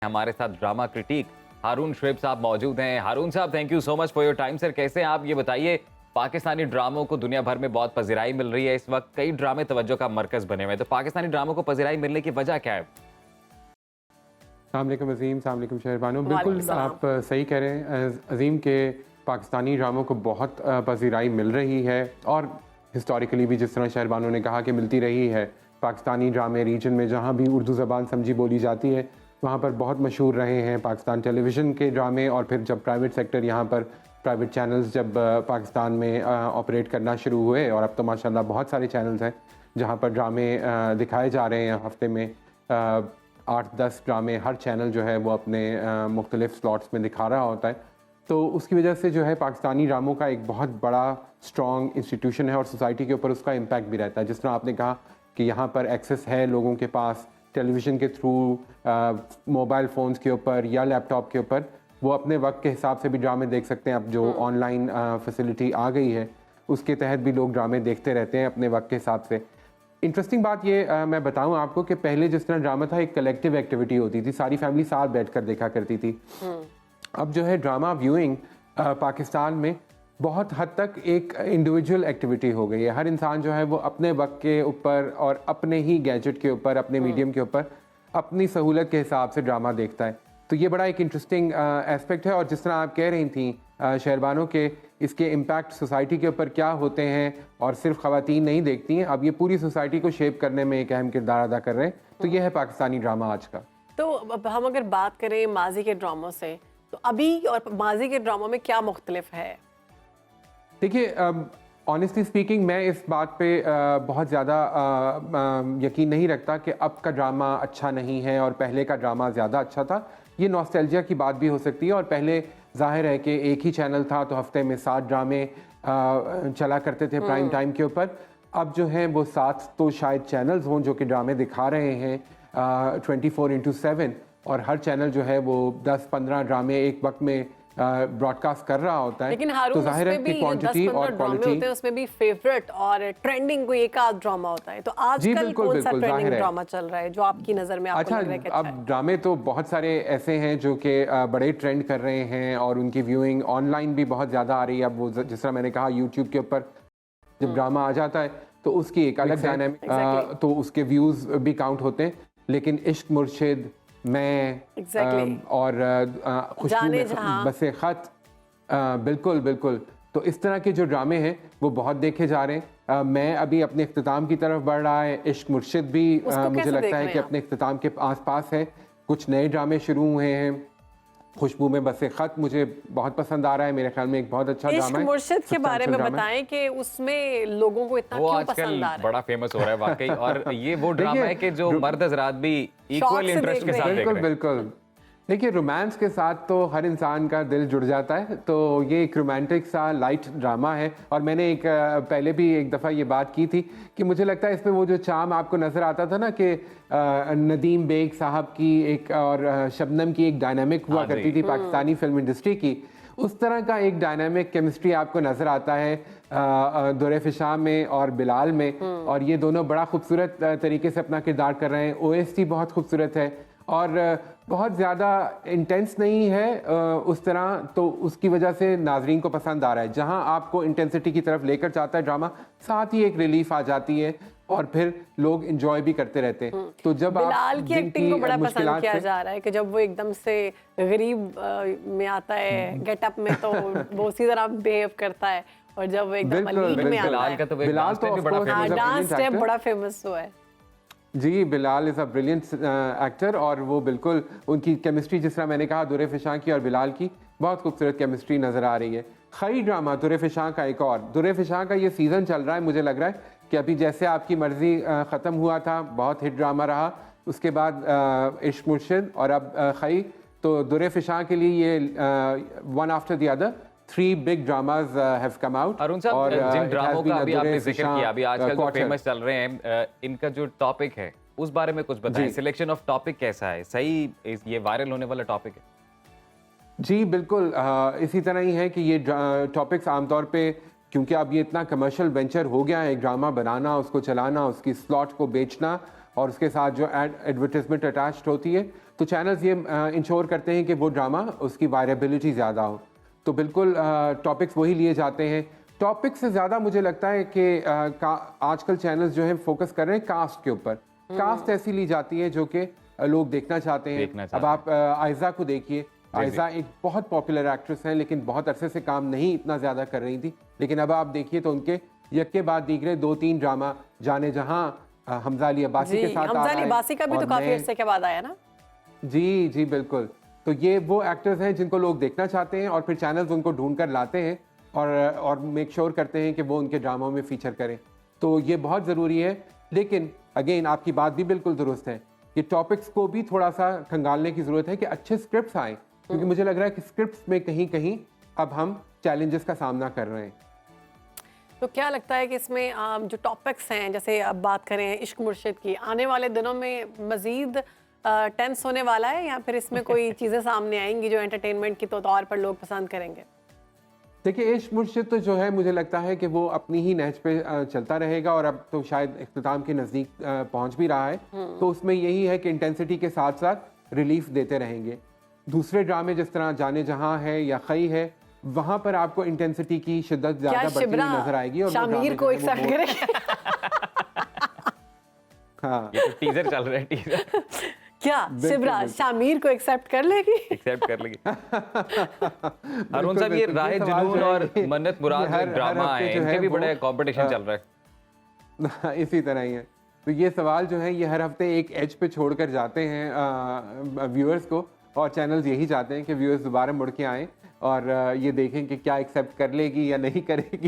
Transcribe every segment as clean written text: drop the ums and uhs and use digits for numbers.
हमारे साथ drama critic हारून शुएब साहब मौजूद हैं। हारून साहब, thank you so much for your time. Sir, कैसे हैं आप? ये बताइए, पाकिस्तानी ड्रामों को दुनिया भर में बहुत पजीराई मिल रही है इस वक्त, कई ड्रामे तवज्जो का मरकज बने हुए हैं, तो पाकिस्तानी ड्रामों को पजीराई मिलने की वजह क्या है? अस्सलाम अज़ीम, अस्सलाम शहरबानो। बिल्कुल आप सही कह रहे हैं अज़ीम के पाकिस्तानी ड्रामों को बहुत पजीराई मिल रही है और हिस्टोरिकली भी जिस तरह शहरबानो ने कहा कि मिलती रही है। पाकिस्तानी ड्रामे रीजन में जहाँ भी उर्दू ज़बान समझी बोली जाती है वहाँ पर बहुत मशहूर रहे हैं पाकिस्तान टेलीविज़न के ड्रामे। और फिर जब प्राइवेट सेक्टर यहाँ पर प्राइवेट चैनल्स जब पाकिस्तान में ऑपरेट करना शुरू हुए, और अब तो माशाल्लाह बहुत सारे चैनल्स हैं जहाँ पर ड्रामे दिखाए जा रहे हैं। हफ्ते में 8-10 ड्रामे हर चैनल जो है वो अपने मुख्तलिफ स्लॉट्स में दिखा रहा होता है। तो उसकी वजह से जो है पाकिस्तानी ड्रामों का एक बहुत बड़ा स्ट्रॉन्ग इंस्टीट्यूशन है और सोसाइटी के ऊपर उसका इम्पैक्ट भी रहता है। जिस तरह आपने कहा कि यहाँ पर एक्सेस है लोगों के पास टेलीविज़न के थ्रू, मोबाइल फ़ोन्स के ऊपर या लैपटॉप के ऊपर, वो अपने वक्त के हिसाब से भी ड्रामे देख सकते हैं। अब जो ऑनलाइन फैसिलिटी आ गई है उसके तहत भी लोग ड्रामे देखते रहते हैं अपने वक्त के हिसाब से। इंटरेस्टिंग बात ये मैं बताऊं आपको कि पहले जिस तरह ड्रामा था एक कलेक्टिव एक्टिविटी होती थी, सारी फैमिली साथ बैठकर देखा करती थी। अब जो है ड्रामा व्यूइंग पाकिस्तान में बहुत हद तक एक इंडिविजुअल एक्टिविटी हो गई है। हर इंसान जो है वो अपने वक्त के ऊपर और अपने ही गैजेट के ऊपर, अपने मीडियम के ऊपर अपनी सहूलत के हिसाब से ड्रामा देखता है। तो ये बड़ा एक इंटरेस्टिंग एस्पेक्ट है। और जिस तरह आप कह रही थी शहरबानो के इसके इम्पैक्ट सोसाइटी के ऊपर क्या होते हैं, और सिर्फ ख़वातीन नहीं देखती हैं, अब ये पूरी सोसाइटी को शेप करने में एक अहम किरदार अदा कर रहे हैं। तो ये है पाकिस्तानी ड्रामा आज का। तो अब हम अगर बात करें माजी के ड्रामों से, तो अभी और माजी के ड्रामों में क्या मुख्तलिफ है? देखिए, ऑनेस्टली स्पीकिंग मैं इस बात पे बहुत ज़्यादा यकीन नहीं रखता कि अब का ड्रामा अच्छा नहीं है और पहले का ड्रामा ज़्यादा अच्छा था। ये नॉस्टैल्जिया की बात भी हो सकती है। और पहले जाहिर है कि एक ही चैनल था तो हफ्ते में 7 ड्रामे चला करते थे प्राइम टाइम के ऊपर। अब जो हैं वो 7 तो शायद चैनल्स हों जो कि ड्रामे दिखा रहे हैं 24/7, और हर चैनल जो है वो 10-15 ड्रामे एक वक्त में ब्रॉडकास्ट कर रहा होता है। लेकिन हारून, तो जाहिर है कि क्वांटिटी और क्वालिटी होते हैं, उसमें भी फेवरेट और ट्रेंडिंग कोई एक आध ड्रामा होता है। तो आजकल कौन सा ट्रेंडिंग ड्रामा चल रहा है जो आपकी नजर में आपको लग रहा है कि अच्छा है? अब ड्रामे तो बहुत सारे ऐसे हैं जो कि बड़े ट्रेंड कर रहे हैं और उनकी व्यूइंग ऑनलाइन भी बहुत ज़्यादा आ रही है। अब वो जिस तरह मैंने कहा यूट्यूब के ऊपर जब ड्रामा आ जाता है तो उसकी एक अलग डायनामिक, तो उसके व्यूज़ भी काउंट होते हैं। लेकिन इश्क मुर्शिद, मैं और खुशबू में बसे खत, बिल्कुल बिल्कुल, तो इस तरह के जो ड्रामे हैं वो बहुत देखे जा रहे हैं। मैं अभी अपने इख्तिताम की तरफ बढ़ रहा है। इश्क मुर्शिद भी मुझे लगता है कि अपने इख्तिताम के आसपास है। कुछ नए ड्रामे शुरू हुए हैं। खुशबू में बसे खत मुझे बहुत पसंद आ रहा है, मेरे ख्याल में एक बहुत अच्छा ड्रामा है। इश्क मुर्शिद के बारे में बताएं कि उसमें लोगों को इतना क्यों पसंद आ रहा है? बड़ा फेमस हो रहा है वाकई। और ये वो ड्रामा है कि जो मर्द हज़रात भी इक्वल इंटरेस्ट के साथ देख रहे हैं। बिल्कुल। देखिए, रोमांस के साथ तो हर इंसान का दिल जुड़ जाता है। तो ये एक रोमांटिक सा लाइट ड्रामा है। और मैंने एक पहले भी एक दफ़ा ये बात की थी कि मुझे लगता है इसमें वो जो चार्म आपको नज़र आता था ना कि नदीम बेग साहब की एक और शबनम की एक डायनामिक हुआ करती थी पाकिस्तानी फिल्म इंडस्ट्री की, उस तरह का एक डायनामिक केमिस्ट्री आपको नज़र आता है दुर-ए-फिशां में और बिलाल में। और ये दोनों बड़ा खूबसूरत तरीके से अपना किरदार कर रहे हैं। OST बहुत खूबसूरत है और बहुत ज़्यादा इंटेंस नहीं है उस तरह, तो उसकी वजह से नाजरीन को पसंद आ रहा है। जहां आपको इंटेंसिटी की तरफ लेकर जाता है ड्रामा, साथ ही एक रिलीफ आ जाती है और फिर लोग एंजॉय भी करते रहते हैं। तो जब बिलाल की एक्टिंग को बड़ा पसंद किया जा रहा है कि जब वो एकदम से गरीब में आता है गेटअप में तो वो उसी तरह बिहेव करता है, और जब वो एकदम लीड में आता है बिलाल तो डांस स्टेप बड़ा फेमस हुआ है। जी, Bilal is a brilliant actor. और वो बिल्कुल उनकी केमिस्ट्री, जिस तरह मैंने कहा दुर-ए-फिशां की और बिलाल की, बहुत खूबसूरत केमिस्ट्री नज़र आ रही है। खई ड्रामा दुर-ए-फिशां का एक और, दुर-ए-फिशां का ये सीज़न चल रहा है। मुझे लग रहा है कि अभी जैसे आपकी मर्ज़ी ख़त्म हुआ था, बहुत हिट ड्रामा रहा, उसके बाद इश्क मुर्शिद और अब खई, तो दुर-ए-फिशां के लिए ये one after the other 3 big dramas have come out. Arun साहब, जिन ड्रामों का अभी आपने जिक्र किया, अभी आजकल जो फेमस चल रहे हैं, इनका जो टॉपिक है उस बारे में कुछ बताएं। सिलेक्शन ऑफ टॉपिक कैसा है? सही ये वायरल होने वाला टॉपिक है? जी बिल्कुल, इसी तरह ही है कि ये टॉपिक्स आमतौर पे, क्योंकि अब ये इतना कमर्शियल वेंचर हो गया है, एक ड्रामा बनाना, उसको चलाना, उसकी स्लॉट को बेचना और उसके साथ जो एडवर्टीजमेंट अटैच्ड होती है, तो चैनल्स ये इंश्योर करते हैं कि वो ड्रामा उसकी वायरेबिलिटी ज़्यादा हो। तो बिल्कुल टॉपिक्स वही लिए जाते हैं। टॉपिक से ज़्यादा मुझे लगता है कि आजकल चैनल्स जो है फोकस कर रहे हैं कास्ट के ऊपर। कास्ट ऐसी ली जाती है जो कि लोग देखना चाहते हैं। अब आप आयजा को देखिए, आयजा एक बहुत पॉपुलर एक्ट्रेस है, लेकिन बहुत अरसे से काम नहीं इतना ज़्यादा कर रही थी, लेकिन अब आप देखिए तो उनके यक्के बाद दीगरे 2-3 ड्रामा जाने जहां हमजा अली अब्बासी के साथ हमजा अली अब्बासी का भी तो काफी अरसे के बाद आया ना। जी बिल्कुल। तो ये वो एक्टर्स हैं जिनको लोग देखना चाहते हैं और फिर चैनल्स उनको ढूंढ कर लाते हैं और मेक श्योर करते हैं कि वो उनके ड्रामों में फीचर करें। तो ये बहुत ज़रूरी है। लेकिन अगेन आपकी बात भी बिल्कुल दुरुस्त है कि टॉपिक्स को भी थोड़ा सा खंगालने की ज़रूरत है कि अच्छे स्क्रिप्ट्स आएँ, क्योंकि मुझे लग रहा है कि स्क्रिप्ट्स में कहीं कहीं अब हम चैलेंजेस का सामना कर रहे हैं। तो क्या लगता है कि इसमें जो टॉपिक्स हैं, जैसे अब बात करें इश्क मुर्शिद की, आने वाले दिनों में मज़ीद टेंस होने वाला है या फिर इसमें कोई चीज़ें सामने आएंगी जो एंटरटेनमेंट की तौर पर लोग पसंद करेंगे? देखिए, इश्क मुर्शिद तो जो है मुझे लगता है कि वो अपनी ही नहज पे चलता रहेगा और अब तो शायद इख्तिताम के नज़दीक पहुंच भी रहा है। तो उसमें यही है कि इंटेंसिटी के साथ साथ रिलीफ देते रहेंगे। दूसरे ड्रामे जिस तरह जाने जहां है या खई है, वहां पर आपको इंटेंसिटी की शिद्दत ज्यादा बढ़ती हुई नजर आएगी। और शामिर को एक्सेप्ट करें। हाँ, ये तो टीजर चल रहा है, टीजर। क्या शिब्रा शामिर को एक्सेप्ट कर लेगी? एक्सेप्ट कर लेगी। हारून साहब, ये राहे जुनून और मन्नत मुराद ड्रामा है, इनके भी बड़े कंपटीशन चल रहा है। इसी तरह ही है। तो ये सवाल जो है ये हर हफ्ते एक एज पे छोड़कर जाते हैं व्यूअर्स को, और चैनल्स यही चाहते हैं कि व्यूअर्स दोबारा मुड़ के आएँ और ये देखें कि क्या एक्सेप्ट कर लेगी या नहीं करेगी।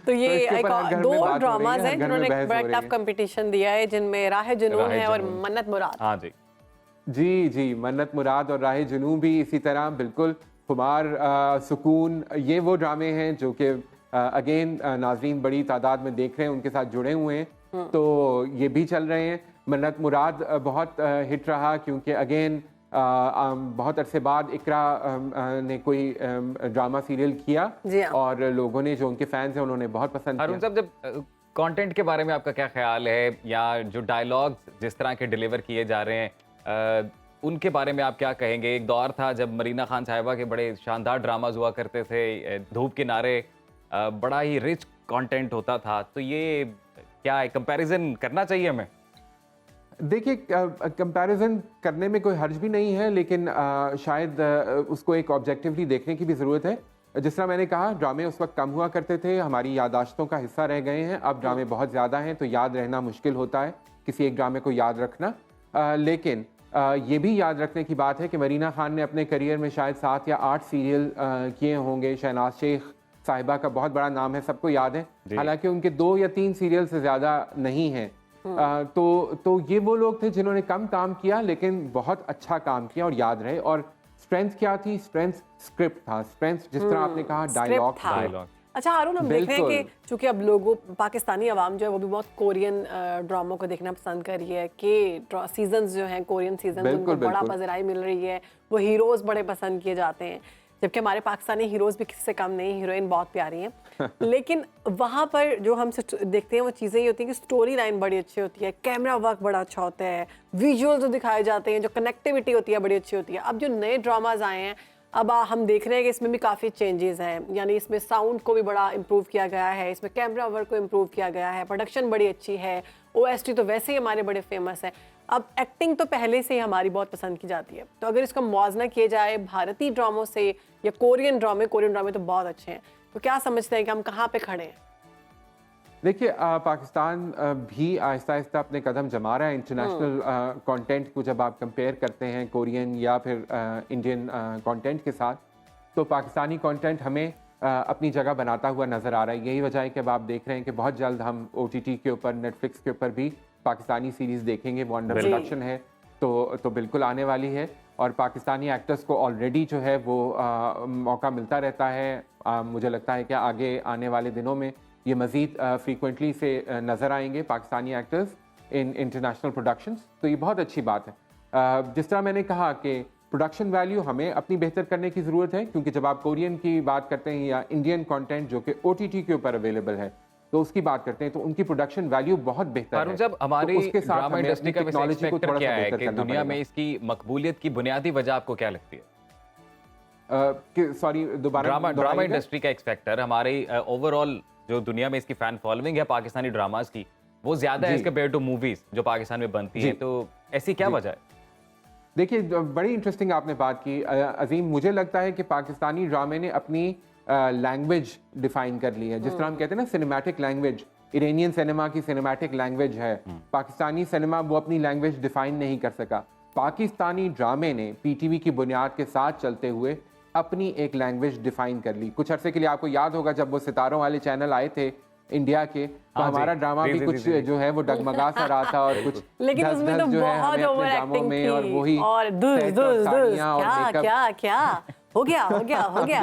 तो ये दो ड्रामाज हैं जिन्होंने बड़ा टफ कंपटीशन दिया है, जिनमें राहे जुनून है और मन्नत मुराद। हाँ जी जी, मन्नत मुराद और राहे जुनून भी इसी तरह बिल्कुल। खुमार, सुकून, ये वो ड्रामे हैं जो कि अगेन नाजरीन बड़ी तादाद में देख रहे हैं, उनके साथ जुड़े हुए हैं। तो ये भी चल रहे हैं। मन्नत मुराद बहुत हिट रहा क्योंकि अगेन बहुत अरसे बाद इकरा ने कोई ड्रामा सीरियल किया और लोगों ने, जो उनके फैंस हैं, उन्होंने बहुत पसंद किया। हारून साहब, जब कंटेंट के बारे में आपका क्या ख्याल है, या जो डायलॉग्स जिस तरह के डिलीवर किए जा रहे हैं उनके बारे में आप क्या कहेंगे? एक दौर था जब मरीना खान साहिबा के बड़े शानदार ड्रामाज हुआ करते थे, धूप किनारे, बड़ा ही रिच कंटेंट होता था। तो ये क्या है, कंपैरिजन करना चाहिए हमें? देखिए, कंपैरिजन करने में कोई हर्ज भी नहीं है, लेकिन शायद उसको एक ऑब्जेक्टिवली देखने की भी ज़रूरत है। जिस तरह मैंने कहा, ड्रामे उस वक्त कम हुआ करते थे, हमारी यादाश्तों का हिस्सा रह गए हैं। अब ड्रामे बहुत ज़्यादा हैं तो याद रहना मुश्किल होता है किसी एक ड्रामे को याद रखना। लेकिन ये भी याद रखने की बात है कि मरीना खान ने अपने करियर में शायद 7 या 8 सीरियल किए होंगे। शहनाज शेख साहिबा का बहुत बड़ा नाम है, सबको याद है, हालांकि उनके 2 या 3 सीरियल से ज़्यादा नहीं हैं। तो ये वो लोग थे जिन्होंने कम काम किया लेकिन बहुत अच्छा काम किया और याद रहे। और स्ट्रेंथ क्या थी? स्ट्रेंथ स्क्रिप्ट था। स्ट्रेंथ जिस तरह आपने कहा, डायलॉग। अच्छा हारून, हम देख रहे हैं कि चूंकि अब लोगों, पाकिस्तानी अवाम जो है वो भी बहुत कोरियन ड्रामों को देखना पसंद कर रही है, कि सीजन्स जो हैं कोरियन सीजन, उनको बड़ा पज़राई मिल रही है, वो हीरोज़ बड़े पसंद किए जाते हैं, जबकि हमारे पाकिस्तानी हीरोज़ भी किसी से कम नहीं, हीरोइन बहुत प्यारी हैं। लेकिन वहाँ पर जो हम देखते हैं वो चीज़ें ये होती हैं कि स्टोरी लाइन बड़ी अच्छी होती है, कैमरा वर्क बड़ा अच्छा होता है, विजुअल्स जो दिखाए जाते हैं, जो कनेक्टिविटी होती है बड़ी अच्छी होती है। अब जो नए ड्रामाज आए हैं, अब हम देख रहे हैं कि इसमें भी काफ़ी चेंजेस हैं, यानी इसमें साउंड को भी बड़ा इम्प्रूव किया गया है, इसमें कैमरा वर्क को इम्प्रूव किया गया है, प्रोडक्शन बड़ी अच्छी है, OST तो वैसे ही हमारे बड़े फेमस हैं। अब एक्टिंग तो पहले से ही हमारी बहुत पसंद की जाती है, तो अगर इसका मुआवजा किया जाए भारतीय ड्रामों से या कोरियन ड्रामे तो बहुत अच्छे हैं, तो क्या समझते हैं कि हम कहाँ पे खड़े हैं? देखिए, पाकिस्तान भी आहिस्ता आहिस्ता अपने कदम जमा रहा है इंटरनेशनल कंटेंट को। जब आप कंपेयर करते हैं कोरियन या फिर इंडियन कंटेंट के साथ, तो पाकिस्तानी कंटेंट हमें अपनी जगह बनाता हुआ नज़र आ रहा है। यही वजह है कि अब आप देख रहे हैं कि बहुत जल्द हम OTT के ऊपर, नेटफ्लिक्स के ऊपर भी पाकिस्तानी सीरीज़ देखेंगे। वो अंडर प्रोडक्शन है, तो बिल्कुल आने वाली है। और पाकिस्तानी एक्टर्स को ऑलरेडी जो है वो मौका मिलता रहता है। मुझे लगता है कि आगे आने वाले दिनों में ये मज़ीद फ्रीक्वेंटली से नज़र आएंगे Pakistani actors in international productions. तो ये बहुत अच्छी बात है। जिस तरह मैंने कहा कि प्रोडक्शन वैल्यू हमें अपनी बेहतर करने की ज़रूरत है, क्योंकि जब आप कोरियन की बात करते हैं या इंडियन कंटेंट जो कि OTT के ऊपर अवेलेबल है, तो उसकी बात करते हैं तो उनकी प्रोडक्शन वैल्यू बहुत बेहतर हारून है। साहब, हमारी तो उसके साथ ड्रामा हमें इंडस्ट्री अपनी का वैसे टेक्नोलॉजी को एक्सपेक्टर थोड़ा सा क्या है बेहतर कि करना दुनिया में पड़ेगा। इसकी मकबूलियत की बुनियादी वजह आपको क्या लगती है? सॉरी, दोबारा ड्रामा दोहराइएगा। इंडस्ट्री का एक्सपेक्टर हमारे ओवरऑल जो दुनिया में इसकी फैन फॉलोइंग है पाकिस्तानी ड्रामास की, वो ज्यादा है जी। एज कम्पेयर टू मूवीज जो पाकिस्तान में बनती जी। हैं, तो ऐसी क्या वजह है? देखिए, बड़ी इंटरेस्टिंग आपने बात की अजीम। मुझे लगता है कि पाकिस्तानी ड्रामे ने अपनी लैंग्वेज डिफाइन कर ली है। जिस तरह हम कहते हैं ना सिनेमैटिक लैंग्वेज, इरानियन सिनेमा की सिनेमैटिक लैंग्वेज है, पाकिस्तानी सिनेमा वो अपनी लैंग्वेज डिफाइन नहीं कर सका। पाकिस्तानी ड्रामे ने पीटीवी की बुनियाद के साथ चलते हुए अपनी एक लैंग्वेज डिफाइन कर ली। कुछ अरसे के लिए आपको याद होगा जब वो सितारों वाले चैनल आए थे इंडिया के, तो हाँ जी। हमारा ड्रामा जी, भी जी, कुछ जी, जी। जो है वो डगमगा सा रहा था और कुछ लेकिन धस उसमें धस तो जो है बहुत हमें ओवर अपने ड्रामों एक्टिंग में और वही थी और दुस सेट और दुस दुस साड़ियाँ और क्या मेकअप। क्या क्या हो गया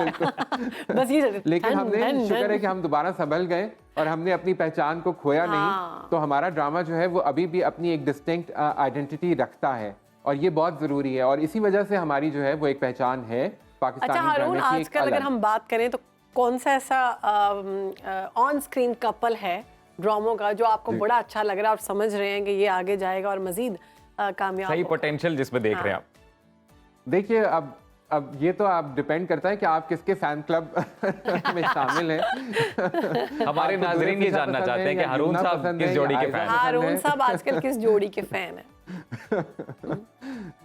बस ये लेकिन धन, हमने धन, शुक्र धन। है कि हम दोबारा संभल गए और हमने अपनी पहचान को खोया हाँ। नहीं। तो हमारा ड्रामा जो है वो अभी भी अपनी एक डिस्टिंक्ट आइडेंटिटी रखता है और ये बहुत ज़रूरी है और इसी वजह से हमारी जो है वो एक पहचान है पाकिस्तानी अच्छा हारून, ड्रामे की एक आजकल अगर अलग। हम बात करें तो कौन सा ऐसा ऑन स्क्रीन कपल है ड्रामों का जो आपको बड़ा अच्छा लग रहा है और समझ रहे हैं कि ये आगे जाएगा और मजीद कामयाब सही होगा? पोटेंशियल जिसमें देख रहे हैं आप? देखिए, अब ये तो आप डिपेंड करता है कि आप किसके फैन क्लब में शामिल हैं। हमारे आपको नाजरीन ये दुल्हन जानना पसंद चाहते है हैं कि या हारून जुमना साहब पसंद किस है जोड़ी या के आयजा फैन हैं? पसंद हारून है। साहब आजकल किस जोड़ी के फैन है?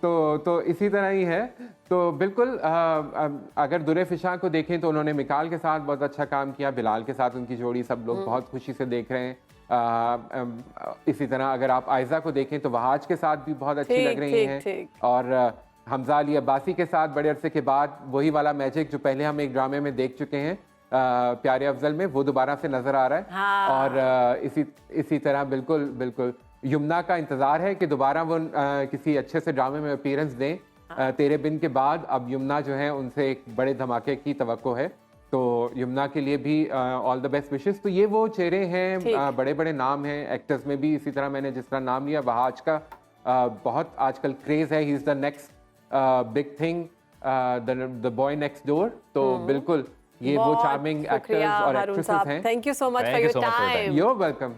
तो इसी तरह ही है। तो बिल्कुल अगर दुरे फिशा को देखें तो उन्होंने मिकाल के साथ बहुत अच्छा काम किया, बिलाल के साथ उनकी जोड़ी सब लोग बहुत खुशी से देख रहे हैं। इसी तरह अगर आप आयजा को देखें तो वहाज के साथ भी बहुत अच्छी ठीक, लग रही ठीक, हैं ठीक। और हमजा अली अब्बासी के साथ बड़े अरसे के बाद वही वाला मैजिक जो पहले हम एक ड्रामे में देख चुके हैं प्यारे अफजल में, वो दोबारा से नजर आ रहा है। हाँ। और इसी तरह बिल्कुल बिल्कुल यमुना का इंतजार है कि दोबारा वो किसी अच्छे से ड्रामे में अपीयरेंस दें। तेरे बिन के बाद अब यमुना जो है उनसे एक बड़े धमाके की तवक्को है, तो यमुना के लिए भी ऑल द बेस्ट विशेस। तो ये वो चेहरे हैं, बड़े बड़े नाम हैं एक्टर्स में भी। इसी तरह मैंने जिस तरह नाम लिया वहाज का बहुत आजकल क्रेज है, he is the next big thing, the boy next door. तो बिल्कुल ये वो चार्मिंग एक्टर्स और एक्ट्रेसेस हैं। Thank you so much Thank for you your so much for your time. Time. You are welcome.